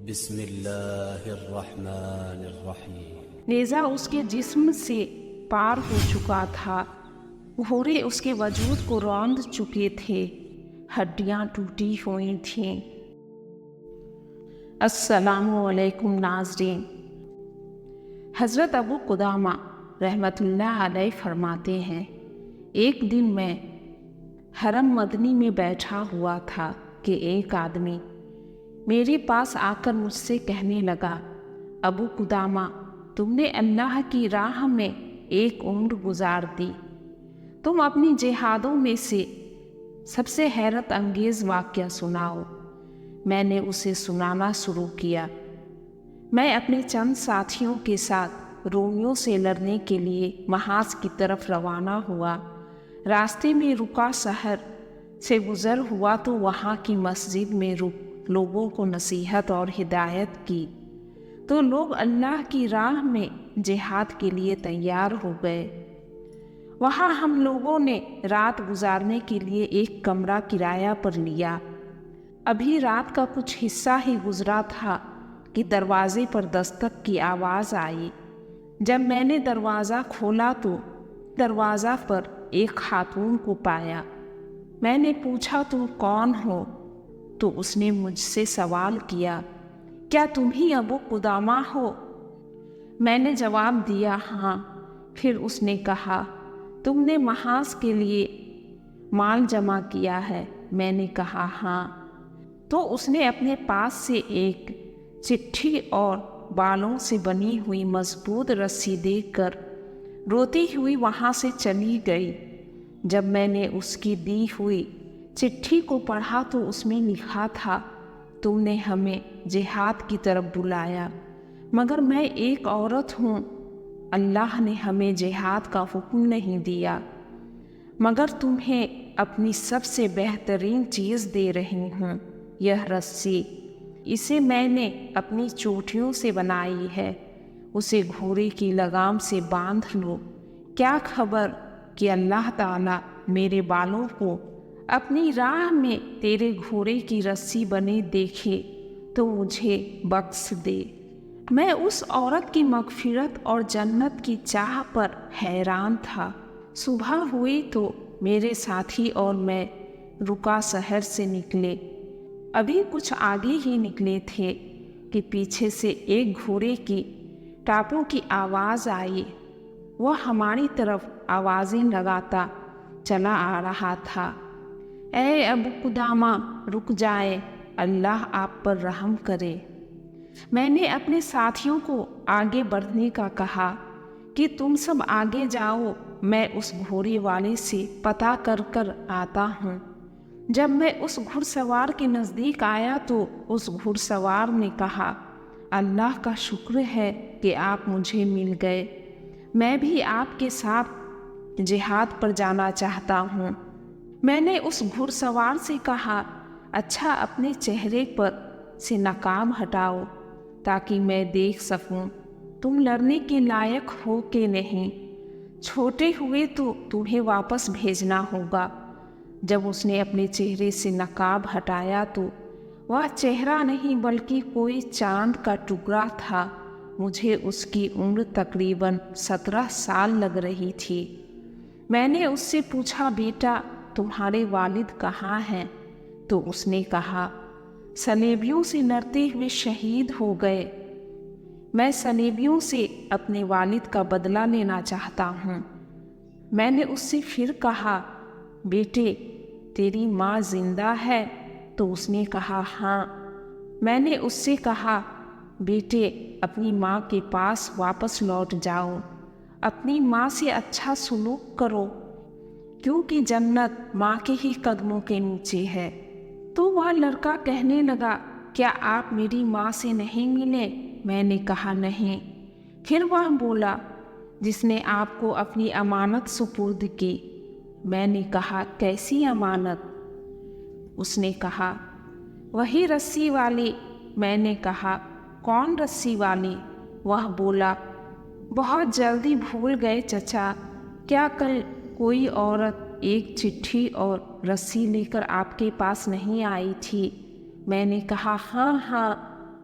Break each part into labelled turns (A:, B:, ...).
A: بسم اللہ الرحمن الرحیم۔
B: نیزہ اس کے جسم سے پار ہو چکا تھا، گھوڑے اس کے وجود کو روند چکے تھے، ہڈیاں ٹوٹی ہوئی تھیں۔ السلام علیکم ناظرین۔ حضرت ابو قدامہ رحمۃ اللہ علیہ فرماتے ہیں، ایک دن میں حرم مدنی میں بیٹھا ہوا تھا کہ ایک آدمی میرے پاس آ کر مجھ سے کہنے لگا، ابو قدامہ، تم نے اللہ کی راہ میں ایک عمر گزار دی، تم اپنی جہادوں میں سے سب سے حیرت انگیز واقعہ سناؤ۔ میں نے اسے سنانا شروع کیا۔ میں اپنے چند ساتھیوں کے ساتھ رومیوں سے لڑنے کے لیے محاذ کی طرف روانہ ہوا۔ راستے میں رکا شہر سے گزر ہوا تو وہاں کی مسجد میں لوگوں کو نصیحت اور ہدایت کی تو لوگ اللہ کی راہ میں جہاد کے لیے تیار ہو گئے۔ وہاں ہم لوگوں نے رات گزارنے کے لیے ایک کمرہ کرایہ پر لیا۔ ابھی رات کا کچھ حصہ ہی گزرا تھا کہ دروازے پر دستک کی آواز آئی۔ جب میں نے دروازہ کھولا تو دروازہ پر ایک خاتون کو پایا۔ میں نے پوچھا، تم کون ہو؟ تو اس نے مجھ سے سوال کیا، کیا تم ہی ابو قدامہ ہو؟ میں نے جواب دیا، ہاں۔ پھر اس نے کہا، تم نے محاذ کے لیے مال جمع کیا ہے؟ میں نے کہا، ہاں۔ تو اس نے اپنے پاس سے ایک چٹھی اور بالوں سے بنی ہوئی مضبوط رسی دے کر روتی ہوئی وہاں سے چلی گئی۔ جب میں نے اس کی دی ہوئی چٹھی کو پڑھا تو اس میں لکھا تھا، تم نے ہمیں جہاد کی طرف بلایا، مگر میں ایک عورت ہوں، اللہ نے ہمیں جہاد کا حکم نہیں دیا، مگر تمہیں اپنی سب سے بہترین چیز دے رہی ہوں، یہ رسی۔ اسے میں نے اپنی چوٹیوں سے بنائی ہے، اسے گھوڑے کی لگام سے باندھ لو۔ کیا خبر کہ اللہ تعالیٰ میرے بالوں کو اپنی راہ میں تیرے گھوڑے کی رسی بنے دیکھے تو مجھے بخش دے۔ میں اس عورت کی مغفرت اور جنت کی چاہ پر حیران تھا۔ صبح ہوئی تو میرے ساتھی اور میں رکا شہر سے نکلے۔ ابھی کچھ آگے ہی نکلے تھے کہ پیچھے سے ایک گھوڑے کی ٹاپوں کی آواز آئی۔ وہ ہماری طرف آوازیں لگاتا چلا آ رہا تھا، اے ابو قدامہ، رک جائے، اللہ آپ پر رحم کرے۔ میں نے اپنے ساتھیوں کو آگے بڑھنے کا کہا کہ تم سب آگے جاؤ، میں اس گھوڑے والے سے پتہ کر کر آتا ہوں۔ جب میں اس گھڑ سوار کے نزدیک آیا تو اس گھڑ سوار نے کہا، اللہ کا شکر ہے کہ آپ مجھے مل گئے، میں بھی آپ کے ساتھ جہاد پر جانا چاہتا ہوں۔ میں نے اس گھڑ سوار سے کہا، اچھا اپنے چہرے پر سے نقاب ہٹاؤ تاکہ میں دیکھ سکوں تم لڑنے کے لائق ہو کہ نہیں، چھوٹے ہوئے تو تمہیں واپس بھیجنا ہوگا۔ جب اس نے اپنے چہرے سے نقاب ہٹایا تو وہ چہرہ نہیں بلکہ کوئی چاند کا ٹکڑا تھا۔ مجھے اس کی عمر تقریباً 17 سال لگ رہی تھی۔ میں نے اس سے پوچھا، بیٹا تمہارے والد کہاں ہیں؟ تو اس نے کہا، صلیبیوں سے لڑتے ہوئے شہید ہو گئے۔ میں صلیبیوں سے اپنے والد کا بدلہ لینا چاہتا ہوں۔ میں نے اس سے پھر کہا، بیٹے تیری ماں زندہ ہے؟ تو اس نے کہا، ہاں۔ میں نے اس سے کہا، بیٹے اپنی ماں کے پاس واپس لوٹ جاؤ، اپنی ماں سے اچھا سلوک کرو، کیونکہ جنت ماں کے ہی قدموں کے نیچے ہے۔ تو وہ لڑکا کہنے لگا، کیا آپ میری ماں سے نہیں ملے؟ میں نے کہا، نہیں۔ پھر وہ بولا، جس نے آپ کو اپنی امانت سپرد کی۔ میں نے کہا، کیسی امانت؟ اس نے کہا، وہی رسی والی۔ میں نے کہا، کون رسی والی؟ وہ بولا، بہت جلدی بھول گئے چچا، کیا کل کوئی عورت ایک چٹھی اور رسی لے کر آپ کے پاس نہیں آئی تھی؟ میں نے کہا، ہاں ہاں،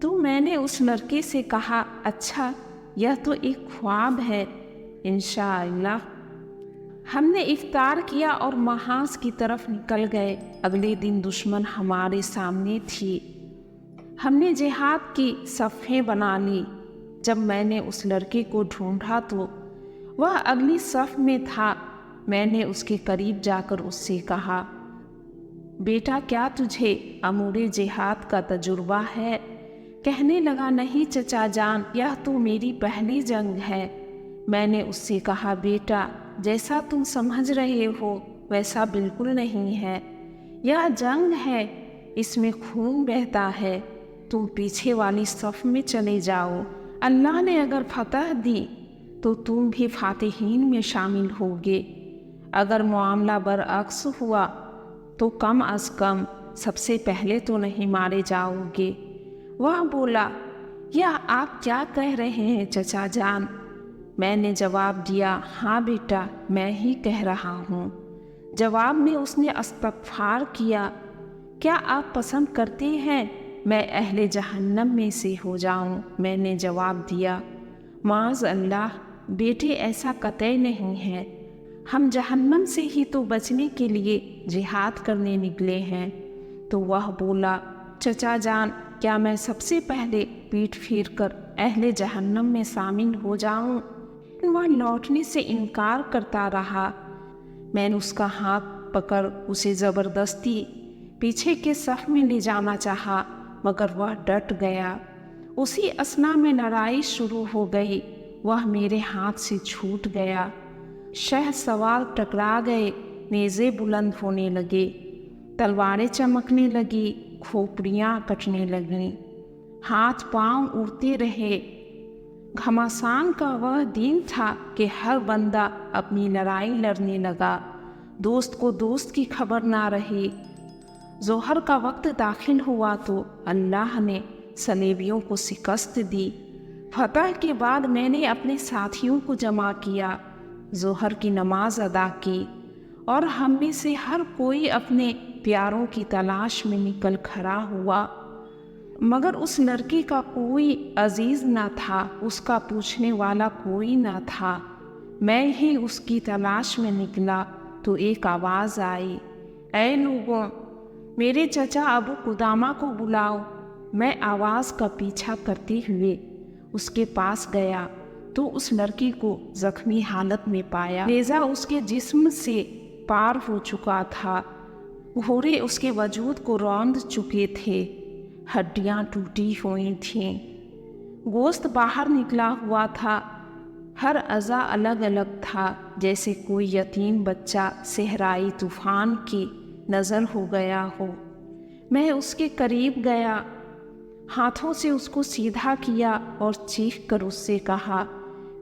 B: تو میں نے اس لڑکے سے کہا اچھا یہ تو ایک خواب ہے، انشاءاللہ۔ ہم نے افطار کیا اور محاذ کی طرف نکل گئے۔ اگلے دن دشمن ہمارے سامنے تھی۔ ہم نے جہاد کی صفیں بنا لی۔ جب میں نے اس لڑکے کو ڈھونڈا تو وہ اگلی صف میں تھا۔ میں نے اس کے قریب جا کر اس سے کہا بیٹا کیا تجھے امور جہاد کا تجربہ ہے؟ کہنے لگا نہیں چچا جان، یہ تو میری پہلی جنگ ہے۔ میں نے اس سے کہا بیٹا جیسا تم سمجھ رہے ہو ویسا بالکل نہیں ہے، یہ جنگ ہے، اس میں خون بہتا ہے، تم پیچھے والی صف میں چلے جاؤ، اللہ نے اگر فتح دی تو تم بھی فاتحین میں شامل ہوگے، اگر معاملہ برعکس ہوا تو کم از کم سب سے پہلے تو نہیں مارے جاؤ گے۔ وہ بولا یہ آپ کیا کہہ رہے ہیں چچا جان؟ میں نے جواب دیا ہاں بیٹا میں ہی کہہ رہا ہوں۔ جواب میں اس نے استغفار کیا، کیا آپ پسند کرتے ہیں میں اہل جہنم میں سے ہو جاؤں؟ میں نے جواب دیا معاذ اللہ بیٹے ایسا قطعی نہیں ہے، ہم جہنم سے ہی تو بچنے کے لیے جہاد کرنے نکلے ہیں۔ تو وہ بولا چچا جان کیا میں سب سے پہلے پیٹھ پھیر کر اہل جہنم میں شامل ہو جاؤں؟ وہ لوٹنے سے انکار کرتا رہا۔ میں نے اس کا ہاتھ پکڑ اسے زبردستی پیچھے کے صف میں لے جانا چاہا مگر وہ ڈٹ گیا۔ اسی اثنا میں لڑائی شروع ہو گئی، وہ میرے ہاتھ سے چھوٹ گیا، شہ سوار ٹکرا گئے، نیزے بلند ہونے لگے، تلواریں چمکنے لگی، کھوپڑیاں کٹنے لگیں، ہاتھ پاؤں اڑتے رہے۔ گھمسان کا وہ دن تھا کہ ہر بندہ اپنی لڑائی لڑنے لگا، دوست کو دوست کی خبر نہ رہی۔ ظہر کا وقت داخل ہوا تو اللہ نے صلیبیوں کو شکست دی۔ فتح کے بعد میں نے اپنے ساتھیوں کو جمع کیا، ظہر کی نماز ادا کی اور ہم میں سے ہر کوئی اپنے پیاروں کی تلاش میں نکل کھڑا ہوا، مگر اس لڑکی کا کوئی عزیز نہ تھا، اس کا پوچھنے والا کوئی نہ تھا۔ میں ہی اس کی تلاش میں نکلا تو ایک آواز آئی، اے لوگوں میرے چچا ابو قدامہ کو بلاؤ۔ میں آواز کا پیچھا کرتے ہوئے اس کے پاس گیا تو اس لڑکی کو زخمی حالت میں پایا، نیزہ اس کے جسم سے پار ہو چکا تھا، گھوڑے اس کے وجود کو روند چکے تھے، ہڈیاں ٹوٹی ہوئی تھیں، گوشت باہر نکلا ہوا تھا، ہر اعضاء الگ الگ تھا، جیسے کوئی یتیم بچہ صحرائی طوفان کی نظر ہو گیا ہو۔ میں اس کے قریب گیا، ہاتھوں سے اس کو سیدھا کیا اور چیخ کر اس سے کہا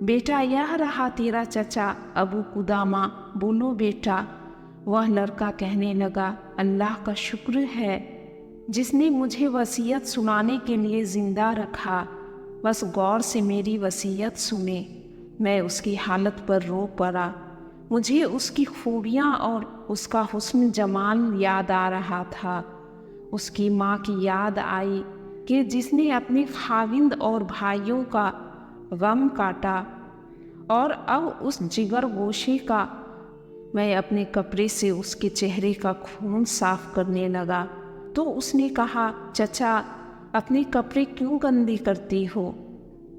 B: بیٹا یہ رہا تیرا چچا ابو قدامہ، بولو بیٹا۔ وہ لڑکا کہنے لگا اللہ کا شکر ہے جس نے مجھے وصیت سنانے کے لیے زندہ رکھا، بس غور سے میری وصیت سنے۔ میں اس کی حالت پر رو پڑا، مجھے اس کی خوبیاں اور اس کا حسن جمال یاد آ رہا تھا، اس کی ماں کی یاد آئی کہ جس نے اپنے خاوند اور بھائیوں کا غم کاٹا، اور اب اس جگر گوشے کا۔ میں اپنے کپڑے سے اس کے چہرے کا خون صاف کرنے لگا تو اس نے کہا چچا اپنے کپڑے کیوں گندے کرتی ہو؟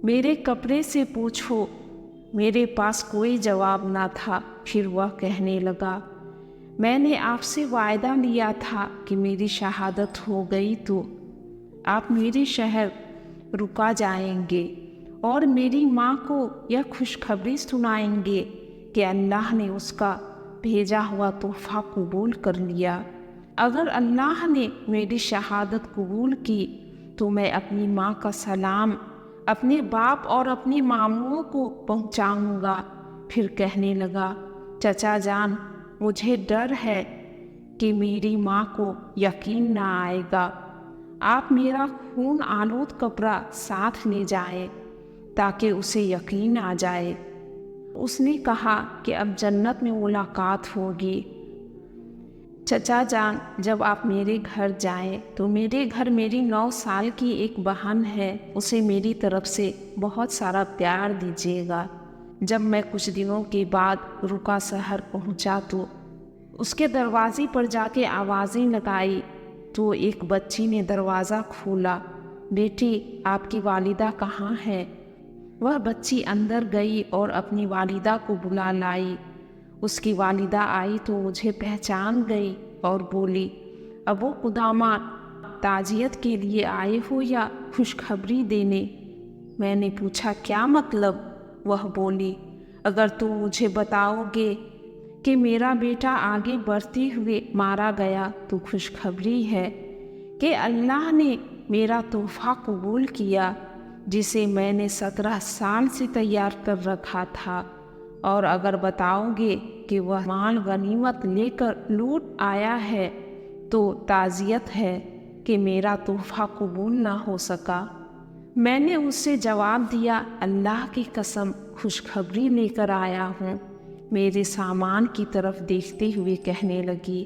B: میرے کپڑے سے پوچھو۔ میرے پاس کوئی جواب نہ تھا۔ پھر وہ کہنے لگا میں نے آپ سے وعدہ لیا تھا کہ میری شہادت ہو گئی تو آپ میرے شہر رکا جائیں گے اور میری ماں کو یہ خوشخبری سنائیں گے کہ اللہ نے اس کا بھیجا ہوا تحفہ قبول کر لیا۔ اگر اللہ نے میری شہادت قبول کی تو میں اپنی ماں کا سلام اپنے باپ اور اپنی ماموں کو پہنچاؤں گا۔ پھر کہنے لگا چچا جان مجھے ڈر ہے کہ میری ماں کو یقین نہ آئے گا، آپ میرا خون آلود کپڑا ساتھ لے جائیں تاکہ اسے یقین آ جائے۔ اس نے کہا کہ اب جنت میں ملاقات ہوگی۔ چچا جان، جب آپ میرے گھر جائیں تو میرے گھر میری 9 سال کی ایک بہن ہے، اسے میری طرف سے بہت سارا پیار دیجیے گا۔ جب میں کچھ دنوں کے بعد رکا شہر پہنچا تو اس کے دروازے پر جا کے آوازیں لگائی تو ایک بچی نے دروازہ کھولا۔ بیٹی، آپ کی والدہ کہاں ہے؟ وہ بچی اندر گئی اور اپنی والدہ کو بلا لائی۔ اس کی والدہ آئی تو مجھے پہچان گئی اور بولی، ابو قدامہ، تعزیت کے لیے آئے ہو یا خوشخبری دینے؟ میں نے پوچھا، کیا مطلب؟ وہ بولی، اگر تم مجھے بتاؤ گے کہ میرا بیٹا آگے بڑھتے ہوئے مارا گیا تو خوشخبری ہے کہ اللہ نے میرا تحفہ قبول کیا، جسے میں نے 17 سال سے تیار کر رکھا تھا، اور اگر بتاؤ گے کہ وہ مال غنیمت لے کر لوٹ آیا ہے تو تعزیت ہے کہ میرا تحفہ قبول نہ ہو سکا۔ میں نے اس سے جواب دیا، اللہ کی قسم، خوشخبری لے کر آیا ہوں۔ میرے سامان کی طرف دیکھتے ہوئے کہنے لگی،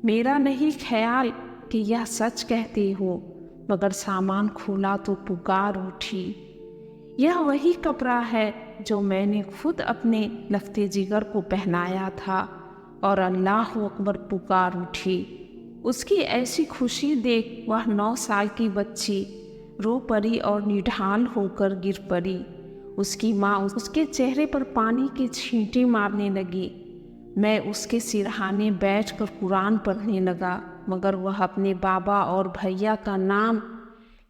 B: میرا نہیں خیال کہ یہ سچ کہتے ہو، مگر سامان کھولا تو پکار اٹھی، یہ وہی کپڑا ہے جو میں نے خود اپنے لختے جگر کو پہنایا تھا، اور اللہ اکبر پکار اٹھی۔ اس کی ایسی خوشی دیکھ وہ 9 سال کی بچی رو پڑی اور نڈھال ہو کر گر پڑی۔ اس کی ماں اس کے چہرے پر پانی کی چھینٹیں مارنے لگی۔ میں اس کے سرہانے بیٹھ کر قرآن پڑھنے لگا، مگر وہ اپنے بابا اور بھیا کا نام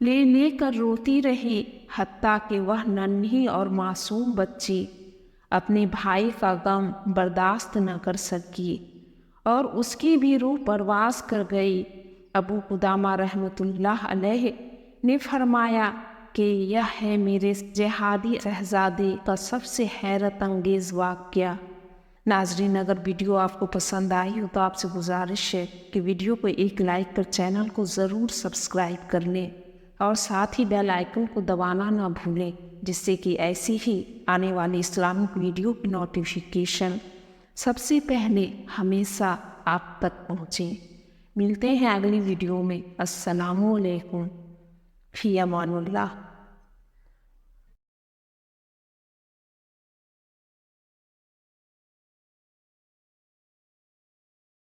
B: لے لے کر روتی رہی، حتیٰ کہ وہ ننھی اور معصوم بچی اپنے بھائی کا غم برداشت نہ کر سکی اور اس کی بھی روح پرواز کر گئی۔ ابو قدامہ رحمۃ اللہ علیہ نے فرمایا کہ یہ ہے میرے جہادی شہزادے کا سب سے حیرت انگیز واقعہ۔ ناظرین، اگر ویڈیو آپ کو پسند آئی ہو تو آپ سے گزارش ہے کہ ویڈیو کو ایک لائک کر چینل کو ضرور سبسکرائب کر لیں اور ساتھ ہی بیل آئیکن کو دبانا نہ بھولیں، جس سے کہ ایسی ہی آنے والی اسلامک ویڈیو کی نوٹیفیکیشن سب سے پہلے ہمیشہ آپ تک پہنچیں۔ ملتے ہیں اگلی ویڈیو میں۔ السلام علیکم، فی امان اللہ۔